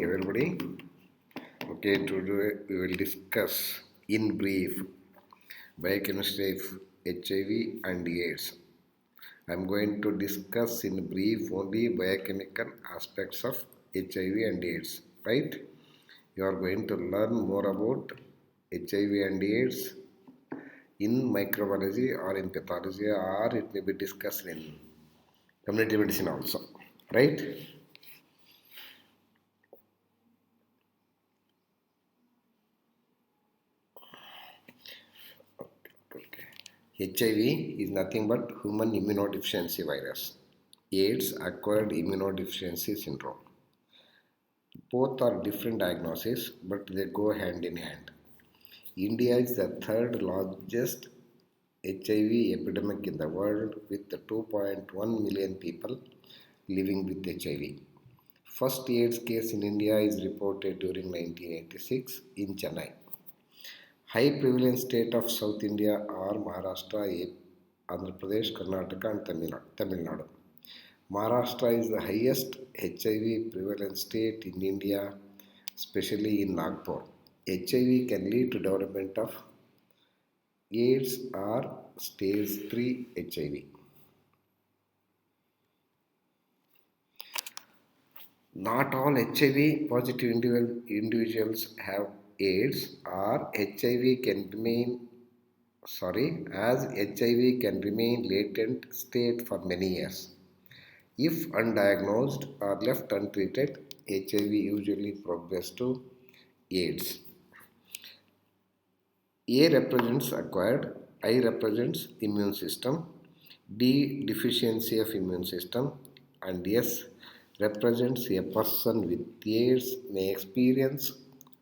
everybody. Okay, today we will discuss in brief biochemistry of HIV and AIDS. I am going to discuss in brief only biochemical aspects of HIV and AIDS, right? You are going to learn more about HIV and AIDS in microbiology or in pathology, or it may be discussed in community medicine also, right? Okay. HIV is nothing but human immunodeficiency virus. AIDS, acquired immunodeficiency syndrome. Both are different diagnoses, but they go hand in hand. India is the third largest HIV epidemic in the world with 2.1 million people living with HIV. First AIDS case in India is reported during 1986 in Chennai. High prevalence state of South India are Maharashtra, Andhra Pradesh, Karnataka and Tamil Nadu. Maharashtra is the highest HIV prevalence state in India, especially in Nagpur. HIV can lead to development of AIDS or stage 3 HIV. Not all HIV positive individuals have AIDS or HIV can remain as HIV can remain latent state for many years. If undiagnosed or left untreated, HIV usually progresses to AIDS. A represents acquired, I represents immune system, D deficiency of immune system, and S represents a person with AIDS may experience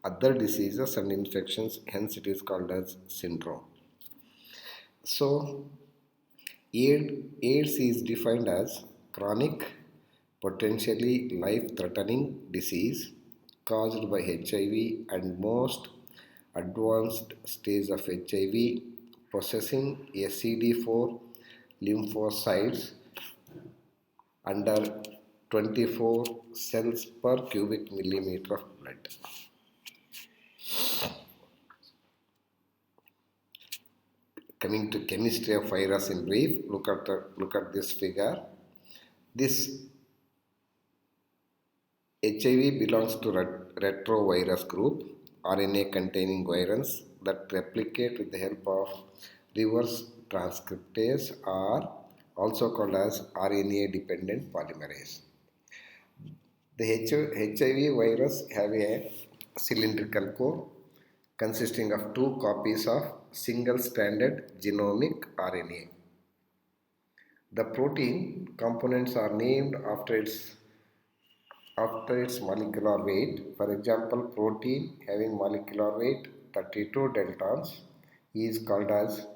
other diseases and infections, hence it is called as syndrome. So, AIDS is defined as chronic, potentially life-threatening disease caused by HIV and most advanced stage of HIV possessing a CD4 lymphocytes under 24 cells per cubic millimeter of blood. Coming to chemistry of virus in brief, look at this figure. This HIV belongs to retrovirus group, RNA containing virus that replicate with the help of reverse transcriptase or also called as RNA dependent polymerase. The HIV virus have a cylindrical core consisting of two copies of single-stranded genomic RNA. The protein components are named after its molecular weight. For example, protein having molecular weight 32 daltons is called as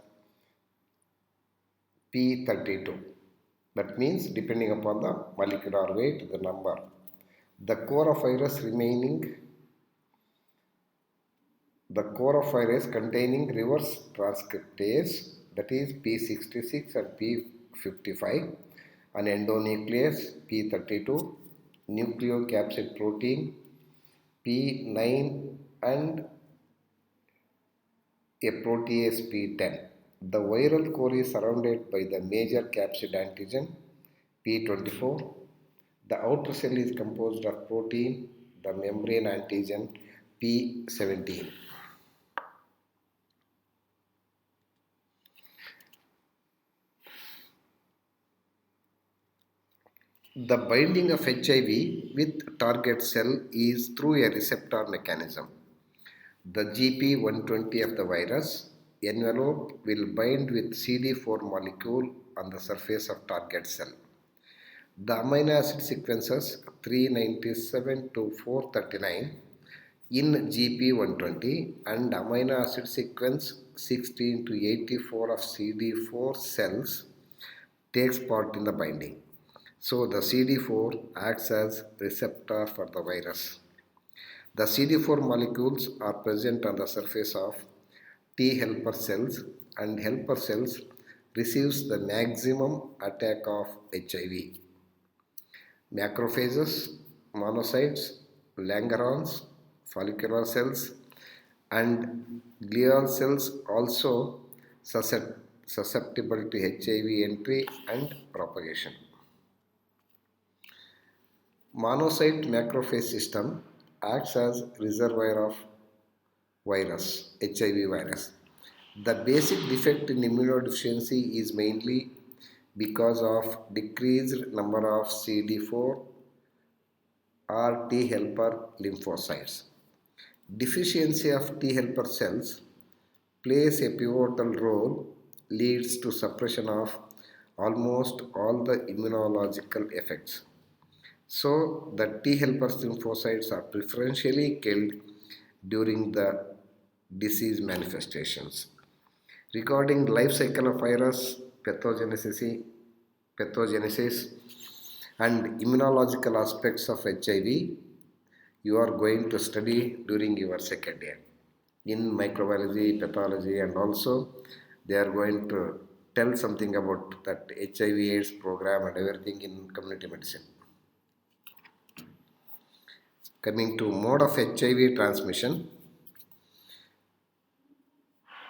P32. That means depending upon the molecular weight, the number. The core of virus containing reverse transcriptase, that is P66 and P55, an endonuclease P32, nucleocapsid protein P9 and a protease P10. The viral core is surrounded by the major capsid antigen P24. The outer cell is composed of protein, the membrane antigen P17. The binding of HIV with target cell is through a receptor mechanism. The GP120 of the virus envelope will bind with CD4 molecule on the surface of target cell. The amino acid sequences 397 to 439 in GP120 and amino acid sequence 16 to 84 of CD4 cells takes part in the binding. So the CD4 acts as receptor for the virus. The CD4 molecules are present on the surface of T helper cells and helper cells receives the maximum attack of HIV. Macrophages, monocytes Langerhans, follicular cells, and glial cells also susceptible to HIV entry and propagation. Monocyte macrophage system acts as reservoir of virus, HIV virus. The basic defect in immunodeficiency is mainly because of decreased number of CD4 or T helper lymphocytes. Deficiency of T helper cells plays a pivotal role, leads to suppression of almost all the immunological effects. So, the T helper lymphocytes are preferentially killed during the disease manifestations. Regarding life cycle of virus, pathogenesis and immunological aspects of HIV, you are going to study during your second year in microbiology, pathology, and also they are going to tell something about that HIV/AIDS program and everything in community medicine. Coming to mode of HIV transmission,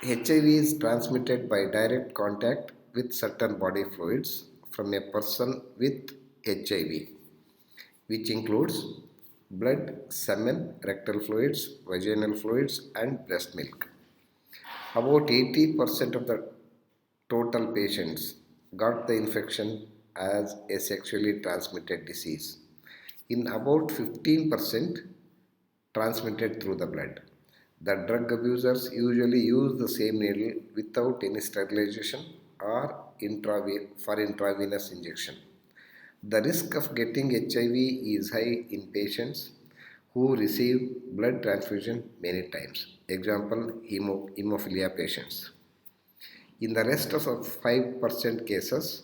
HIV is transmitted by direct contact with certain body fluids from a person with HIV, which includes blood, semen, rectal fluids, vaginal fluids, and breast milk. About 80% of the total patients got the infection as a sexually transmitted disease. In about 15% transmitted through the blood. The drug abusers usually use the same needle without any sterilization or for intravenous injection. The risk of getting HIV is high in patients who receive blood transfusion many times. Example, hemophilia patients. In the rest of 5% cases,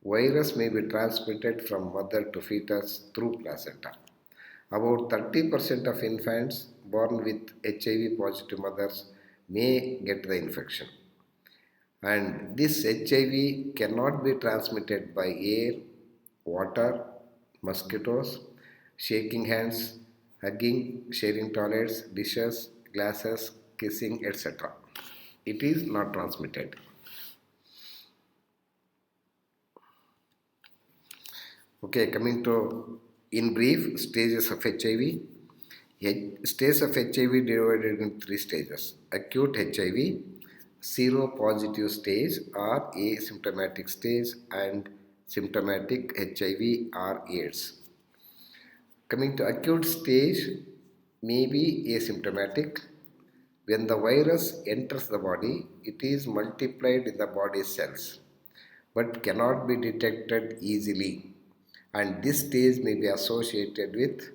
virus may be transmitted from mother to fetus through placenta. About 30% of infants born with HIV positive mothers may get the infection. And this HIV cannot be transmitted by air, water, mosquitoes, shaking hands, hugging, sharing toilets, dishes, glasses, kissing, etc. It is not transmitted. Okay, coming to in brief stages of HIV. Stages of HIV divided in three stages: acute HIV, seropositive stage or asymptomatic stage, and symptomatic HIV or AIDS. Coming to acute stage, may be asymptomatic. When the virus enters the body, it is multiplied in the body cells but cannot be detected easily, and this stage may be associated with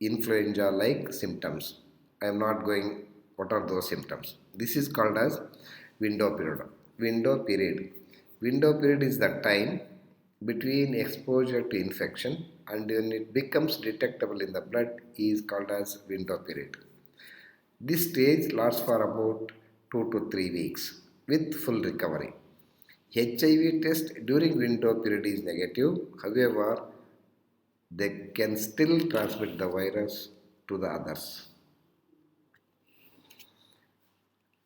influenza like symptoms. I am not going what are those symptoms. This is called as window period. Window period. Window period is the time between exposure to infection and when it becomes detectable in the blood is called as window period. This stage lasts for about 2 to 3 weeks with full recovery. HIV test during window period is negative. However, they can still transmit the virus to the others.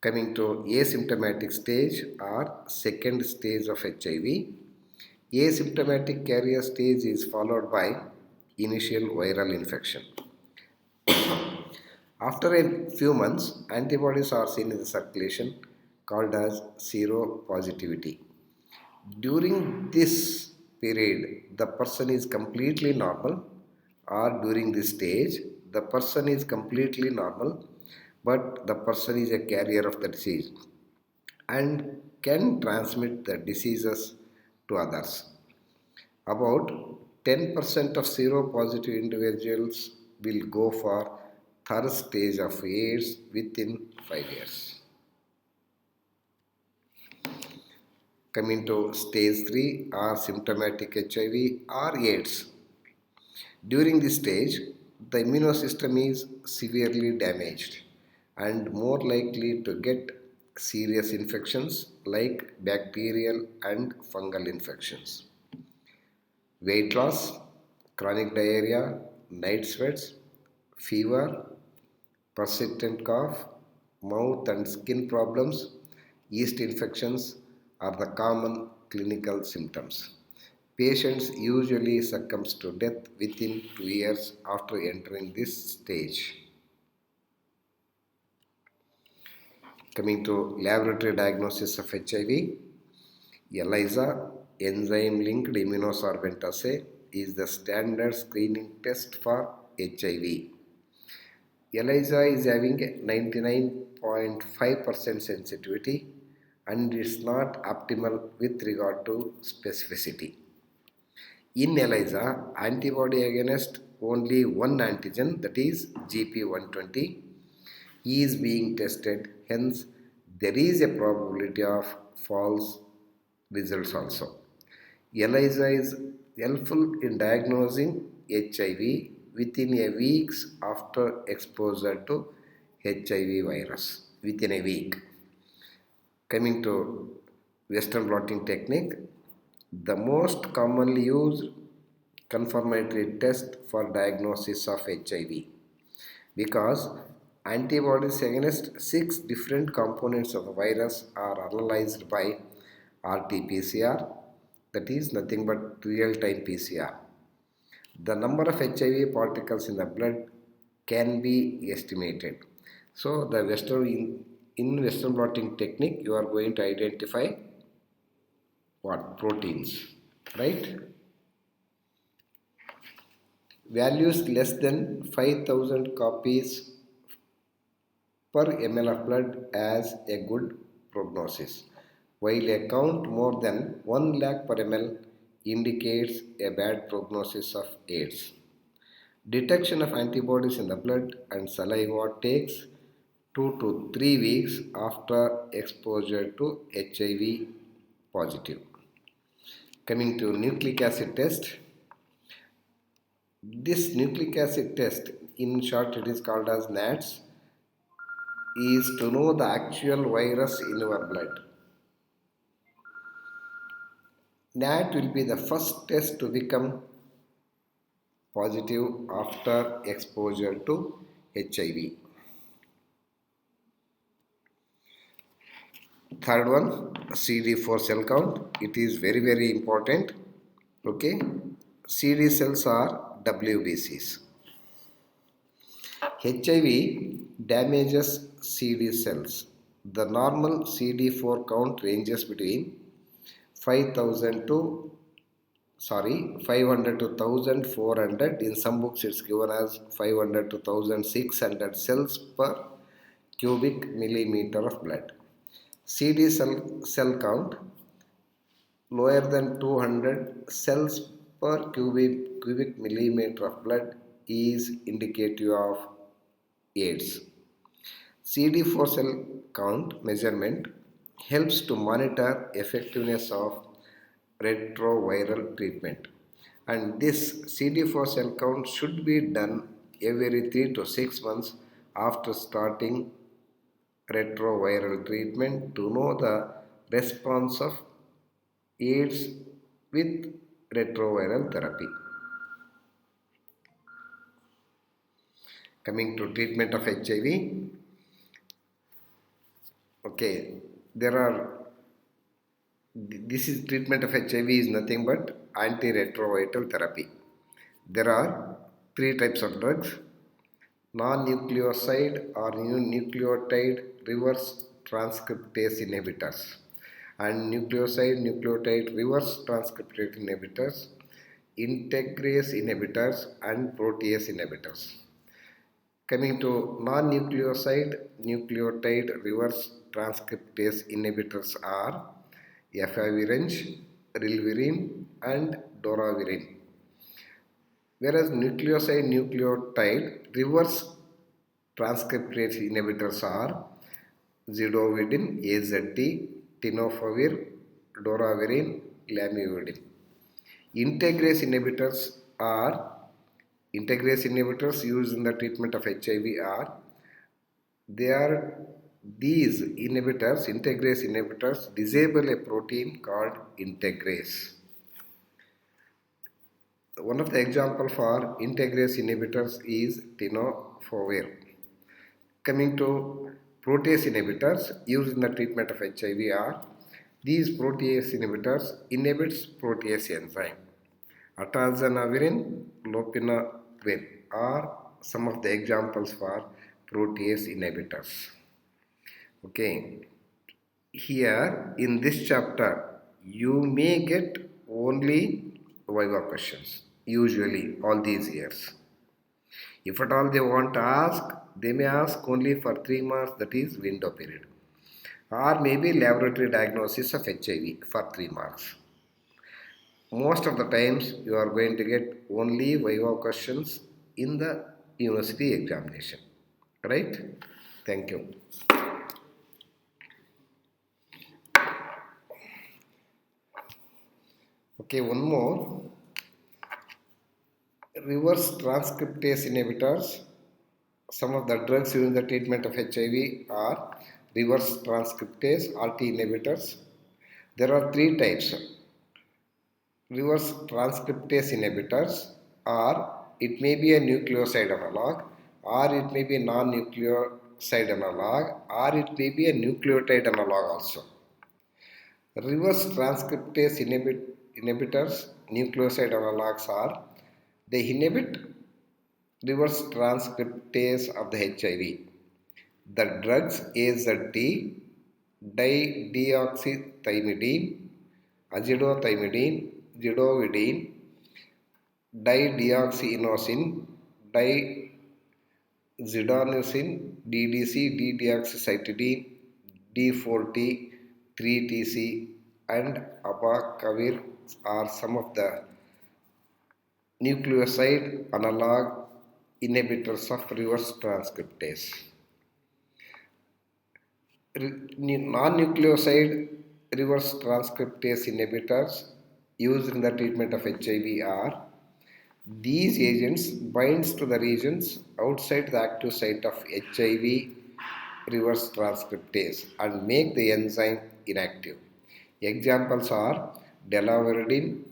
Coming to asymptomatic stage or second stage of HIV. Asymptomatic carrier stage is followed by initial viral infection. After a few months, antibodies are seen in the circulation called as seropositivity. During this period, the person is completely normal, or during this stage, the person is completely normal, but the person is a carrier of the disease and can transmit the diseases to others. About 10% of seropositive individuals will go for third stage of AIDS within 5 years. Coming to stage 3 or symptomatic HIV or AIDS. During this stage, the immune system is severely damaged and more likely to get serious infections like bacterial and fungal infections. Weight loss, chronic diarrhea, night sweats, fever, persistent cough, mouth and skin problems, yeast infections are the common clinical symptoms. Patients usually succumb to death within 2 years after entering this stage. Coming to laboratory diagnosis of HIV, ELISA, enzyme-linked immunosorbent assay, is the standard screening test for HIV. ELISA is having 99.5% sensitivity and it's not optimal with regard to specificity. In ELISA, antibody against only one antigen, that is GP120, is being tested, hence there is a probability of false results also. ELISA is helpful in diagnosing HIV within a week after exposure to HIV virus, within a week. Coming to Western blotting technique, the most commonly used confirmatory test for diagnosis of HIV, because antibodies against 6 different components of the virus are analyzed by RT-PCR, that is nothing but real-time PCR. The number of HIV particles in the blood can be estimated. So the in Western blotting technique, you are going to identify what? Proteins, right? Values less than 5,000 copies per ml of blood as a good prognosis, while a count more than 1 lakh per ml indicates a bad prognosis of AIDS. Detection of antibodies in the blood and saliva takes 2 to 3 weeks after exposure to HIV positive. Coming to nucleic acid test, this nucleic acid test, in short it is called as NATS, is to know the actual virus in your blood. NAT will be the first test to become positive after exposure to HIV. Third one, CD4 cell count. It is very important. Okay, CD cells are WBCs. HIV damages CD cells. The normal CD4 count ranges between 500 to 1400. In some books it's given as 500 to 1600 cells per cubic millimeter of blood. CD cell count lower than 200 cells per cubic millimeter of blood is indicative of AIDS. CD4 cell count measurement helps to monitor effectiveness of retroviral treatment, and this CD4 cell count should be done every 3 to 6 months after starting retroviral treatment to know the response of AIDS with retroviral therapy. Coming to treatment of HIV, okay, this is treatment of HIV is nothing but antiretroviral therapy. There are 3 types of drugs: non-nucleoside or nucleotide reverse transcriptase inhibitors and nucleotide reverse transcriptase inhibitors, integrase inhibitors and protease inhibitors. Coming to nucleotide reverse transcriptase inhibitors are efavirenz, rilpivirine and doravirine. Whereas nucleotide reverse transcriptase inhibitors are zidovudine, AZT, tenofovir, doravirine, lamivudine. Integrase inhibitors used in the treatment of HIV are these integrase inhibitors disable a protein called integrase. One of the example for integrase inhibitors is Adefovir. Coming to protease inhibitors used in the treatment of HIV are these protease inhibitors inhibits protease enzyme. Atazanavir, lopinavir are some of the examples for protease inhibitors. Okay, here in this chapter you may get only Viva questions usually all these years. If at all they want to ask, they may ask only for 3 months, that is window period, or maybe laboratory diagnosis of HIV for 3 marks. Most of the times you are going to get only Viva questions in the university examination, right? Thank you. Okay, one more. Reverse transcriptase inhibitors. Some of the drugs used in the treatment of HIV are reverse transcriptase RT inhibitors. There are 3 types. Reverse transcriptase inhibitors, or it may be a nucleoside analog, or it may be a non-nucleoside analog, or it may be a nucleotide analog also. Reverse transcriptase inhibitors, nucleoside analogs are, they inhibit reverse transcriptase of the HIV. The drugs AZT, dideoxythymidine, azithromycin, zidovudine, dideoxyinosine, dizidonosine, DDC, D-deoxycytidine, D4T, 3TC, and abacavir are some of the nucleoside analog inhibitors of reverse transcriptase. Non-nucleoside reverse transcriptase inhibitors used in the treatment of HIV are, these agents binds to the regions outside the active site of HIV reverse transcriptase and make the enzyme inactive. Examples are delavirdine,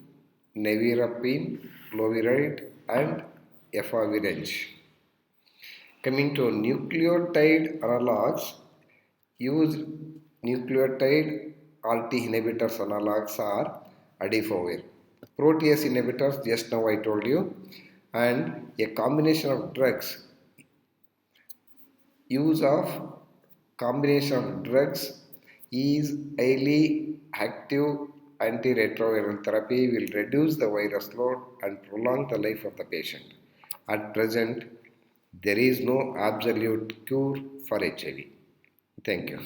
nevirapine, loviride, and efavirenz. Coming to nucleotide analogs, used nucleotide RT inhibitors analogs are Adefovir. Protease inhibitors, just now I told you, and a combination of drugs. Use of combination of drugs is highly active antiretroviral therapy will reduce the virus load and prolong the life of the patient. At present, there is no absolute cure for HIV. Thank you.